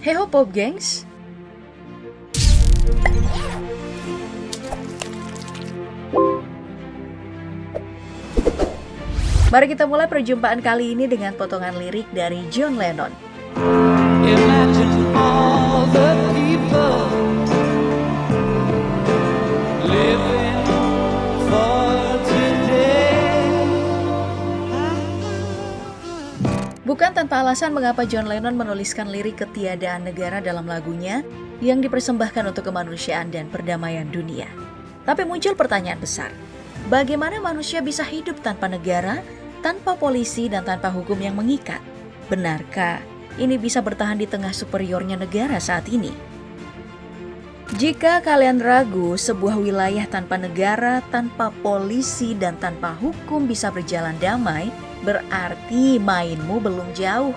Hey ho Pop Gengs! Mari kita mulai perjumpaan kali ini dengan potongan lirik dari John Lennon. Imagine all the people living for today. Bukan tanpa alasan mengapa John Lennon menuliskan lirik ketiadaan negara dalam lagunya yang dipersembahkan untuk kemanusiaan dan perdamaian dunia. Tapi muncul pertanyaan besar, bagaimana manusia bisa hidup tanpa negara, tanpa polisi, dan tanpa hukum yang mengikat? Benarkah ini bisa bertahan di tengah superiornya negara saat ini? Jika kalian ragu sebuah wilayah tanpa negara, tanpa polisi, dan tanpa hukum bisa berjalan damai, berarti mainmu belum jauh.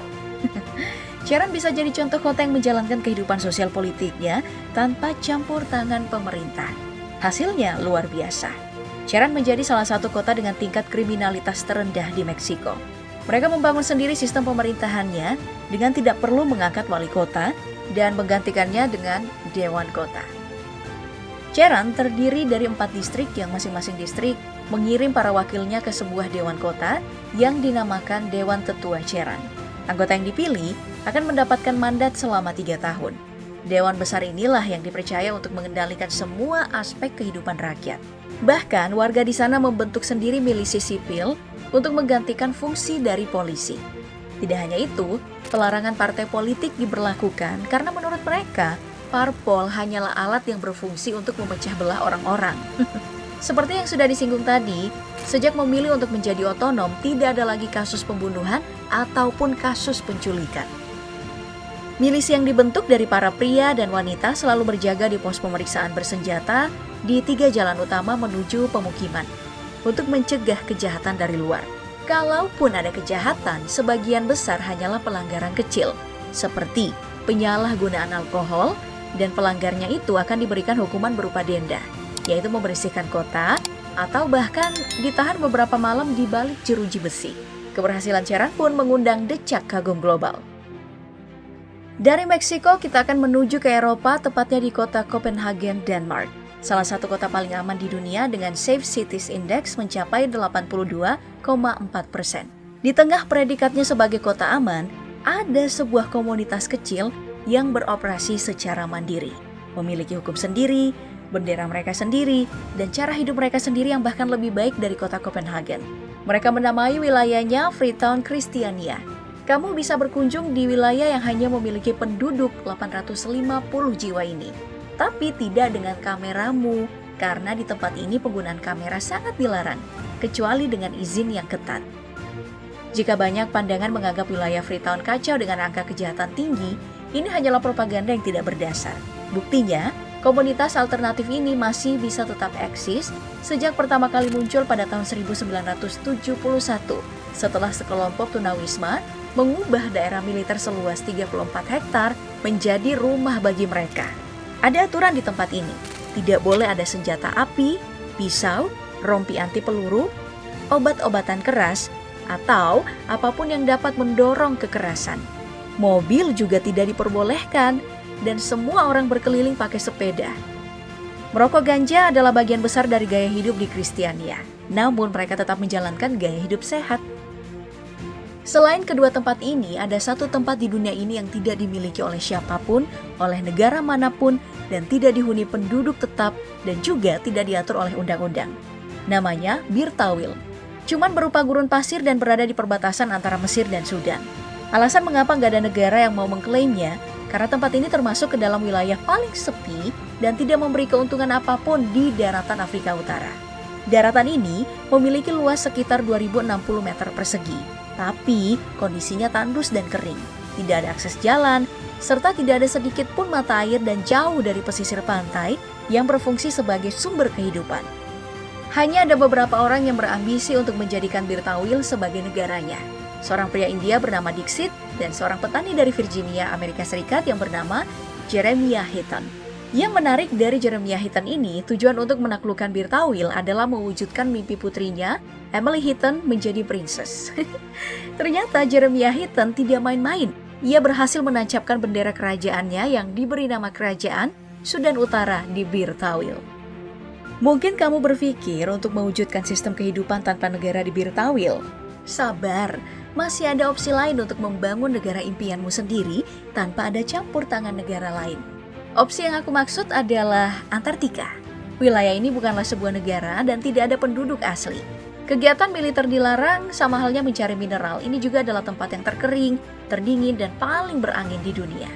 Sharon bisa jadi contoh kota yang menjalankan kehidupan sosial politiknya tanpa campur tangan pemerintah. Hasilnya luar biasa. Sharon menjadi salah satu kota dengan tingkat kriminalitas terendah di Meksiko. Mereka membangun sendiri sistem pemerintahannya dengan tidak perlu mengangkat wali kota dan menggantikannya dengan dewan kota. Sharon terdiri dari 4 distrik yang masing-masing distrik mengirim para wakilnya ke sebuah dewan kota yang dinamakan Dewan Tetua Sharon. Anggota yang dipilih akan mendapatkan mandat selama 3 tahun. Dewan besar inilah yang dipercaya untuk mengendalikan semua aspek kehidupan rakyat. Bahkan warga di sana membentuk sendiri milisi sipil untuk menggantikan fungsi dari polisi. Tidak hanya itu, pelarangan partai politik diberlakukan karena menurut mereka, parpol hanyalah alat yang berfungsi untuk memecah belah orang-orang. Seperti yang sudah disinggung tadi, sejak memilih untuk menjadi otonom, tidak ada lagi kasus pembunuhan ataupun kasus penculikan. Milisi yang dibentuk dari para pria dan wanita selalu berjaga di pos pemeriksaan bersenjata di 3 jalan utama menuju pemukiman untuk mencegah kejahatan dari luar. Kalaupun ada kejahatan, sebagian besar hanyalah pelanggaran kecil, seperti penyalahgunaan alkohol, dan pelanggarnya itu akan diberikan hukuman berupa denda, yaitu membersihkan kota atau bahkan ditahan beberapa malam di balik jeruji besi. Keberhasilan Sharon pun mengundang decak kagum global. Dari Meksiko kita akan menuju ke Eropa, tepatnya di kota Copenhagen, Denmark. Salah satu kota paling aman di dunia dengan Safe Cities Index mencapai 82,4%. Di tengah predikatnya sebagai kota aman, ada sebuah komunitas kecil yang beroperasi secara mandiri. Memiliki hukum sendiri, bendera mereka sendiri, dan cara hidup mereka sendiri yang bahkan lebih baik dari kota Copenhagen. Mereka menamai wilayahnya Freetown Christiania. Kamu bisa berkunjung di wilayah yang hanya memiliki penduduk 850 jiwa ini. Tapi tidak dengan kameramu, karena di tempat ini penggunaan kamera sangat dilarang, kecuali dengan izin yang ketat. Jika banyak pandangan menganggap wilayah Freetown kacau dengan angka kejahatan tinggi, ini hanyalah propaganda yang tidak berdasar. Buktinya, komunitas alternatif ini masih bisa tetap eksis sejak pertama kali muncul pada tahun 1971, setelah sekelompok tunawisma mengubah daerah militer seluas 34 hektar menjadi rumah bagi mereka. Ada aturan di tempat ini, tidak boleh ada senjata api, pisau, rompi anti peluru, obat-obatan keras, atau apapun yang dapat mendorong kekerasan. Mobil juga tidak diperbolehkan, dan semua orang berkeliling pakai sepeda. Merokok ganja adalah bagian besar dari gaya hidup di Kristiania, namun mereka tetap menjalankan gaya hidup sehat. Selain kedua tempat ini, ada satu tempat di dunia ini yang tidak dimiliki oleh siapapun, oleh negara manapun, dan tidak dihuni penduduk tetap, dan juga tidak diatur oleh undang-undang. Namanya Bir Tawil. Cuman berupa gurun pasir dan berada di perbatasan antara Mesir dan Sudan. Alasan mengapa nggak ada negara yang mau mengklaimnya, karena tempat ini termasuk ke dalam wilayah paling sepi dan tidak memberi keuntungan apapun di daratan Afrika Utara. Daratan ini memiliki luas sekitar 2060 meter persegi. Tapi kondisinya tandus dan kering, tidak ada akses jalan, serta tidak ada sedikit pun mata air dan jauh dari pesisir pantai yang berfungsi sebagai sumber kehidupan. Hanya ada beberapa orang yang berambisi untuk menjadikan Bir Tawil sebagai negaranya. Seorang pria India bernama Dixit dan seorang petani dari Virginia, Amerika Serikat yang bernama Jeremiah Hinton. Yang menarik dari Jeremiah Hinton ini, tujuan untuk menaklukkan Bir Tawil adalah mewujudkan mimpi putrinya, Emily Hinton, menjadi princess. Ternyata Jeremiah Hinton tidak main-main ia berhasil menancapkan bendera kerajaannya yang diberi nama Kerajaan Sudan Utara di Bir Tawil. Mungkin kamu berpikir untuk mewujudkan sistem kehidupan tanpa negara di Bir Tawil. Sabar, masih ada opsi lain untuk membangun negara impianmu sendiri tanpa ada campur tangan negara lain. Opsi yang aku maksud adalah Antartika. Wilayah ini bukanlah sebuah negara dan tidak ada penduduk asli. Kegiatan militer dilarang, sama halnya mencari mineral. Ini juga adalah tempat yang terkering, terdingin, dan paling berangin di dunia.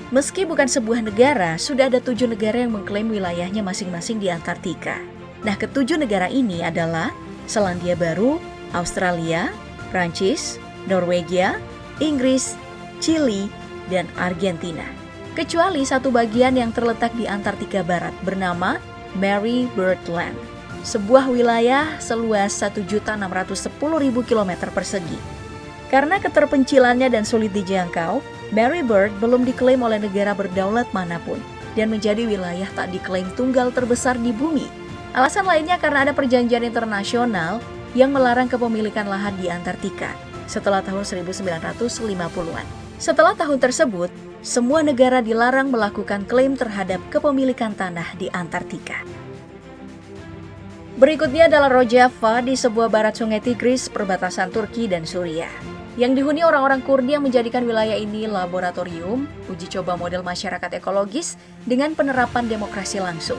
Meski bukan sebuah negara, sudah ada 7 negara yang mengklaim wilayahnya masing-masing di Antartika. Nah, ke-7 negara ini adalah Selandia Baru, Australia, Prancis, Norwegia, Inggris, Chili, dan Argentina. Kecuali satu bagian yang terletak di Antartika Barat bernama Mary Bird Land, sebuah wilayah seluas 1.610.000 km persegi. Karena keterpencilannya dan sulit dijangkau, Mary Bird belum diklaim oleh negara berdaulat manapun dan menjadi wilayah tak diklaim tunggal terbesar di bumi. Alasan lainnya karena ada perjanjian internasional yang melarang kepemilikan lahan di Antartika setelah tahun 1950-an. Setelah tahun tersebut, semua negara dilarang melakukan klaim terhadap kepemilikan tanah di Antartika. Berikutnya adalah Rojava di sebuah barat sungai Tigris, perbatasan Turki dan Suriah, yang dihuni orang-orang Kurdi yang menjadikan wilayah ini laboratorium uji coba model masyarakat ekologis dengan penerapan demokrasi langsung.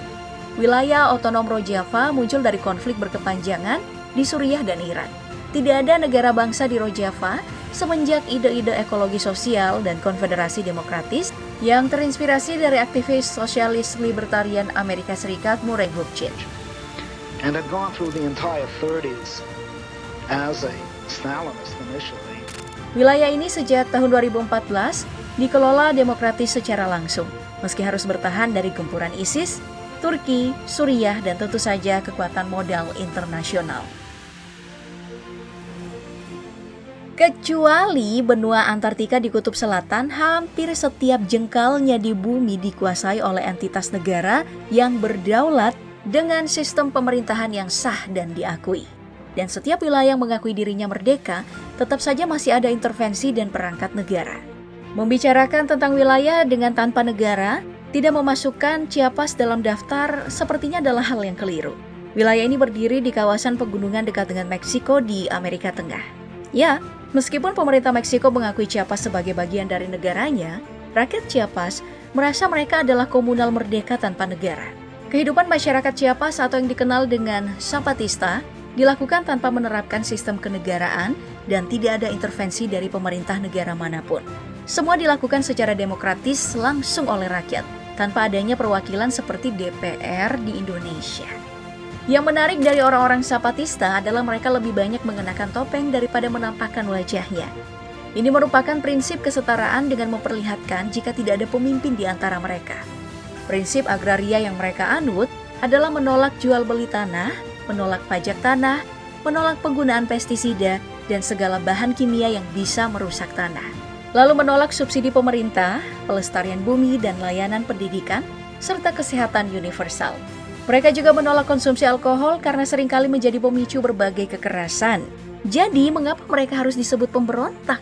Wilayah otonom Rojava muncul dari konflik berkepanjangan di Suriah dan Iran. Tidak ada negara bangsa di Rojava semenjak ide-ide ekologi sosial dan konfederasi demokratis yang terinspirasi dari aktivis sosialis libertarian Amerika Serikat Murray Bookchin. And had gone through the entire 30s as a Stalinist initially. Wilayah ini sejak tahun 2014 dikelola demokratis secara langsung, meski harus bertahan dari gempuran ISIS, Turki, Suriah, dan tentu saja kekuatan modal internasional. Kecuali benua Antartika di Kutub Selatan, hampir setiap jengkalnya di bumi dikuasai oleh entitas negara yang berdaulat dengan sistem pemerintahan yang sah dan diakui. Dan setiap wilayah yang mengakui dirinya merdeka, tetap saja masih ada intervensi dan perangkat negara. Membicarakan tentang wilayah dengan tanpa negara, tidak memasukkan Chiapas dalam daftar sepertinya adalah hal yang keliru. Wilayah ini berdiri di kawasan pegunungan dekat dengan Meksiko di Amerika Tengah. Ya, meskipun pemerintah Meksiko mengakui Chiapas sebagai bagian dari negaranya, rakyat Chiapas merasa mereka adalah komunal merdeka tanpa negara. Kehidupan masyarakat Chiapas atau yang dikenal dengan Zapatista dilakukan tanpa menerapkan sistem kenegaraan dan tidak ada intervensi dari pemerintah negara manapun. Semua dilakukan secara demokratis langsung oleh rakyat, tanpa adanya perwakilan seperti DPR di Indonesia. Yang menarik dari orang-orang Zapatista adalah mereka lebih banyak mengenakan topeng daripada menampakkan wajahnya. Ini merupakan prinsip kesetaraan dengan memperlihatkan jika tidak ada pemimpin di antara mereka. Prinsip agraria yang mereka anut adalah menolak jual beli tanah, menolak pajak tanah, menolak penggunaan pestisida, dan segala bahan kimia yang bisa merusak tanah. Lalu menolak subsidi pemerintah, pelestarian bumi, dan layanan pendidikan, serta kesehatan universal. Mereka juga menolak konsumsi alkohol karena seringkali menjadi pemicu berbagai kekerasan. Jadi, mengapa mereka harus disebut pemberontak?